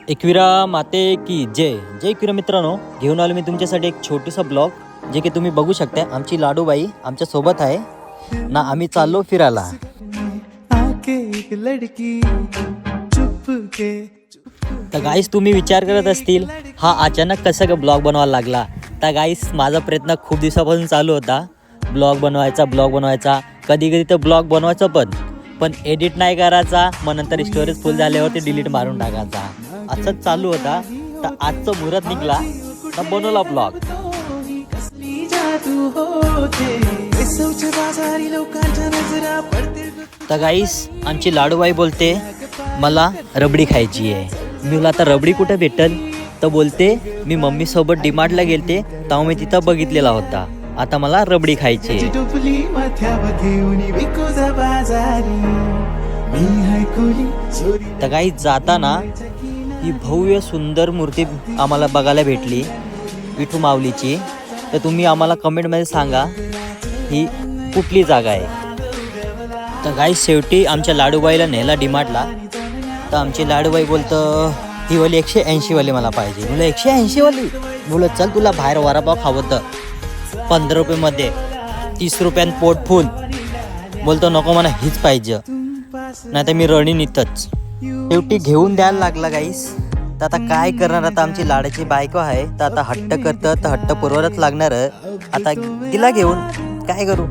एकविरा माते की जय जय एकविरा मित्रांनो, घेऊन आलो मी तुमच्यासाठी एक छोटीसा ब्लॉग जे की तुम्ही बघू शकता. आमची लाडूबाई आमच्या सोबत आहे ना. आम्ही चाललो फिरायला. तर गाईस तुम्ही विचार करत असतील हा अचानक कसा का ब्लॉग बनवायला लागला. तर गाईस माझा प्रयत्न खूप दिवसापासून चालू होता ब्लॉग बनवायचा. कधी कधी तर ब्लॉग बनवायचा पण एडिट नाही करायचा. मग नंतर स्टोरेज फुल झाल्यावरती डिलीट मारून टाकायचा. असंच चालू होता. तर आजचं मुहूर्त निघला तर बनवला ब्लॉग. तर गाईस आमची लाडूबाई बोलते मला रबडी खायची आहे. मी बोला आता रबडी कुठे भेटल. तर बोलते मी मम्मी सोबत डीमार्टला गेलते तेव्हा मी तिथं बघितलेला होता. आता मला रबडी खायची आहे. तर काही जाताना ही भव्य सुंदर मूर्ती आम्हाला बघायला भेटली विठू माऊलीची. तर तुम्ही आम्हाला कमेंटमध्ये सांगा ही कुठली जागा आहे. तर काही शेवटी आमच्या लाडूबाईला नेला डीमार्टला. तर आमची लाडूबाई बोलतं ही वाली 180 वाली मला पाहिजे. बोला 180 वाली. बोलत चल तुला बाहेर वडापाव खावतं 15 रुपयेमध्ये 30 रुपयात पोट फुल. बोलतो नको मला हीच पाहिजे नाही तर मी रडीन इथंच. शेवटी घेऊन द्यायला लागला गाईस. तर आता काय करणार. आता आमची लाडाची बायको आहे तर आता हट्ट करतं तर हट्ट पुरवरच लागणार. आता तिला घेऊन काय करू.